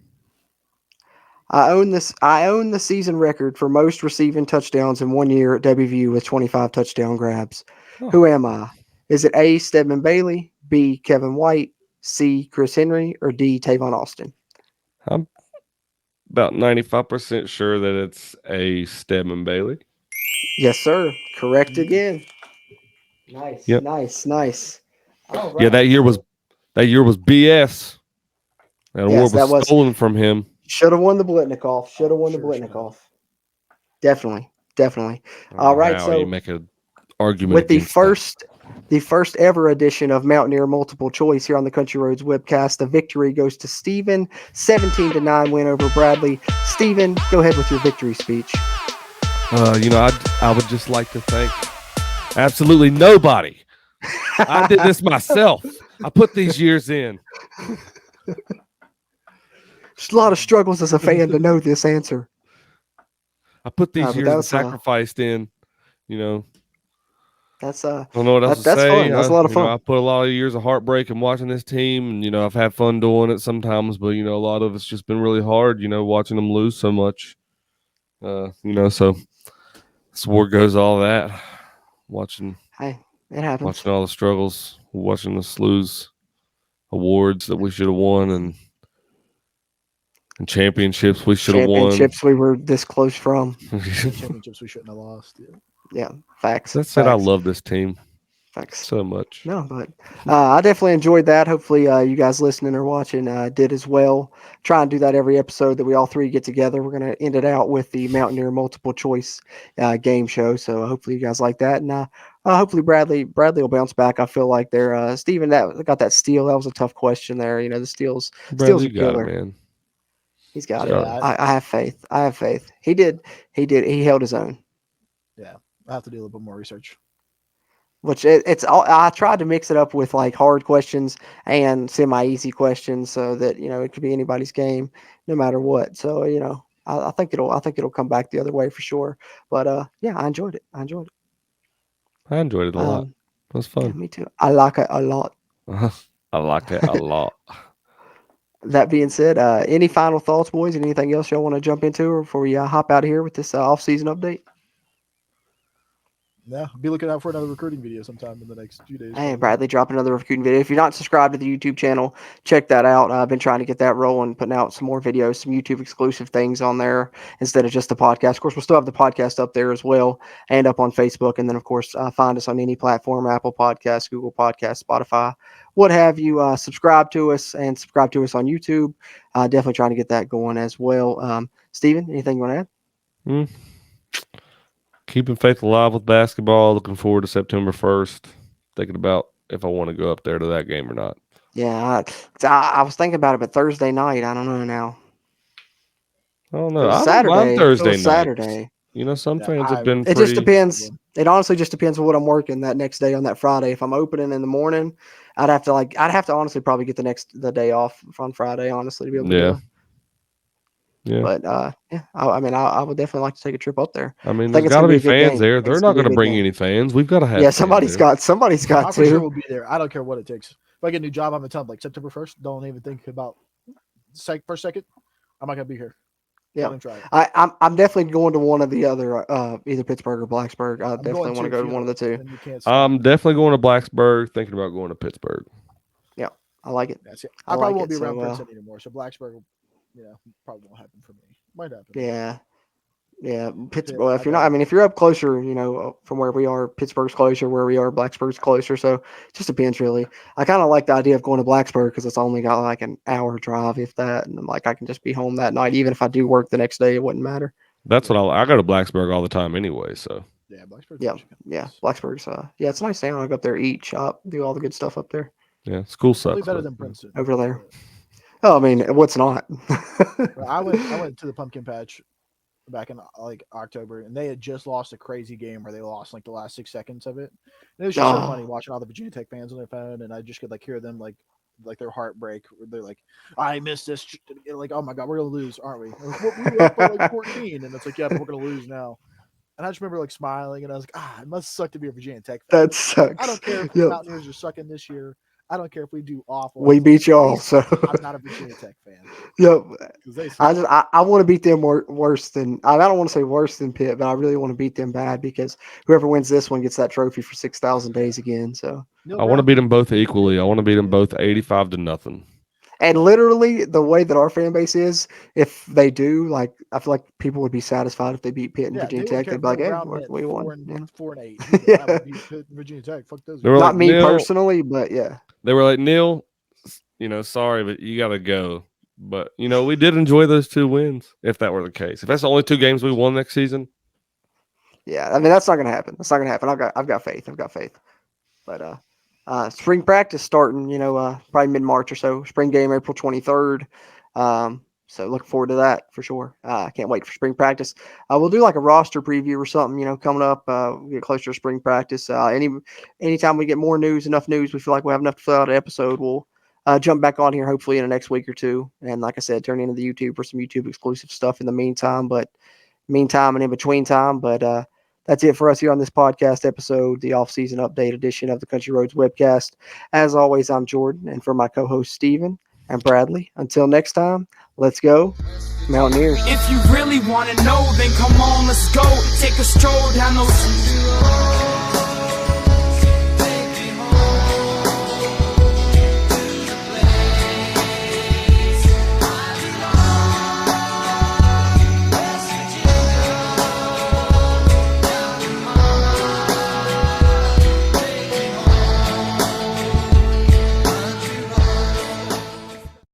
I own the season record for most receiving touchdowns in 1 year at WVU with 25 touchdown grabs. Oh. Who am I? Is it A, Stedman Bailey, B, Kevin White, C, Chris Henry, or D, Tavon Austin? I'm about 95% sure that it's a Stedman Bailey. Yes, sir. Correct again. Nice, Yep. nice. All right. Yeah, that year was BS. That award was stolen from him. Should have won the Blitnikoff. Definitely. All right, How so you make an argument with against the first ever edition of Mountaineer Multiple Choice here on the Country Roads webcast, the victory goes to Steven. 17-9 win over Bradley. Steven, go ahead with your victory speech. I would just like to thank absolutely nobody. I did this myself. I put these years in. There's a lot of struggles as a fan to know this answer. I put these years and sacrificed in, That's I don't know what else to say. Fun. That's a lot of fun. I put a lot of years of heartbreak in watching this team, and I've had fun doing it sometimes, but a lot of it's just been really hard, watching them lose so much. So that's where goes all that. Watching it happens. Watching all the struggles, watching us lose awards that we should have won and championships we should have won. Championships we were this close from. Championships we shouldn't have lost. Yeah, facts. That said, I love this team. Facts. So much. No, but I definitely enjoyed that. Hopefully you guys listening or watching did as well. Try and do that every episode that we all three get together. We're going to end it out with the Mountaineer Multiple Choice game show. So hopefully you guys like that. And hopefully Bradley will bounce back. I feel like they're Steven, that got that steal. That was a tough question there. The steals are killer. It, man. He's got it. I have faith. He did. He held his own. Yeah. I have to do a little bit more research. Which it's all. I tried to mix it up with like hard questions and semi-easy questions, so that it could be anybody's game, no matter what. So I think it'll come back the other way for sure. But yeah, I enjoyed it. I enjoyed it a lot. It was fun. Yeah, me too. I like it a lot. I like it a lot. That being said, any final thoughts, boys? Anything else y'all want to jump into before we hop out of here with this off-season update? Yeah, be looking out for another recruiting video sometime in the next few days. Hey, Bradley, drop another recruiting video. If you're not subscribed to the YouTube channel, check that out. I've been trying to get that rolling, putting out some more videos, some YouTube exclusive things on there instead of just the podcast. Of course, we'll still have the podcast up there as well and up on Facebook. And then, of course, find us on any platform, Apple Podcasts, Google Podcasts, Spotify, what have you. Subscribe to us on YouTube. Definitely trying to get that going as well. Steven, anything you want to add? Keeping faith alive with basketball. Looking forward to September 1st. Thinking about if I want to go up there to that game or not. Yeah, I was thinking about it, but Thursday night, I don't know now. I don't know. Saturday. Thursday night. Saturday. Some fans have been. It just depends. It honestly just depends on what I'm working that next day on that Friday. If I'm opening in the morning, I'd have to honestly probably get the day off on Friday, honestly, to be able to do it. Yeah. But I would definitely like to take a trip up there. There's got to be fans there. They're not going to bring any fans. We've got to have. Yeah, somebody's got to. I'm sure we'll be there. I don't care what it takes. If I get a new job, I'm going to tell them September 1st. Don't even think about first second. I'm not going to be here. Yeah, I'm definitely going to one of the other, either Pittsburgh or Blacksburg. I definitely want to go to one of the two. I'm definitely going to Blacksburg. Thinking about going to Pittsburgh. Yeah, I like it. That's it. I probably won't be around Princeton anymore, so Blacksburg, probably won't happen for me. Might happen. Yeah. Yeah, Pittsburgh. Pitt, Well, if I you're not, got I mean, if you're up closer, from where we are, Pittsburgh's closer. Where we are, Blacksburg's closer. So it just depends, really. I kind of like the idea of going to Blacksburg because it's only got like an hour drive, if that, and like I can just be home that night. Even if I do work the next day, it wouldn't matter. That's what I go to Blacksburg all the time anyway. So yeah, Blacksburg's Yeah, actually kinda yeah, nice. Blacksburg's. Yeah, it's a nice town. I go up there, eat, shop, do all the good stuff up there. yeah, school Probably sucks. better but, than Princeton. Over there. Oh, I mean, what's not? But I went to the pumpkin patch back in like October, and they had just lost a crazy game where they lost like the last 6 seconds of it. And it was just so funny watching all the Virginia Tech fans on their phone, and I just could like hear them like their heartbreak. They're like, "I missed this." Like, "Oh my god, we're gonna lose, aren't we?" Like, we were up by like 14, and it's like, "Yeah, but we're gonna lose now." And I just remember like smiling, and I was like, "It must suck to be a Virginia Tech fan." That sucks. I don't care if Yep. the Mountaineers are sucking this year. I don't care if we do awful. We It's beat like, at y'all, least so I'm not a Virginia Tech fan. yep. 'Cause they suck. I want to beat them worse than I don't want to say worse than Pitt, but I really want to beat them bad because whoever wins this one gets that trophy for 6,000 days again. So Neil I want to Brown beat did- them both equally. I want to beat them both 85-0. and literally the way that our fan base is, if they do, like I feel like people would be satisfied if they beat Pitt and Yeah, Virginia they wouldn't Tech. care. They'd be like, Neil "Hey, Brown meant we won." 4-8. He'd be like, "I would beat Pitt and Virginia Tech. Fuck those They were guys." like, Not me Neil- personally, but yeah. They were like, Neil, sorry, but you got to go. But, we did enjoy those 2 wins, if that were the case. If that's the only 2 games we won next season. Yeah, I mean that's not gonna happen. That's not gonna happen. I've got faith. But spring practice starting, probably mid-March or so. Spring game April 23rd. So looking forward to that for sure. I can't wait for spring practice. We'll do like a roster preview or something, coming up. We get closer to spring practice. Anytime we get enough news, we feel like we have enough to fill out an episode, we'll jump back on here hopefully in the next week or two. And like I said, turn into the YouTube for some YouTube exclusive stuff in the meantime. And in between time. But that's it for us here on this podcast episode, the off-season update edition of the Country Roads webcast. As always, I'm Jordan, and for my co-hosts Steven and Bradley. Until next time, let's go Mountaineers. If you really want to know, then come on, let's go. Take a stroll down those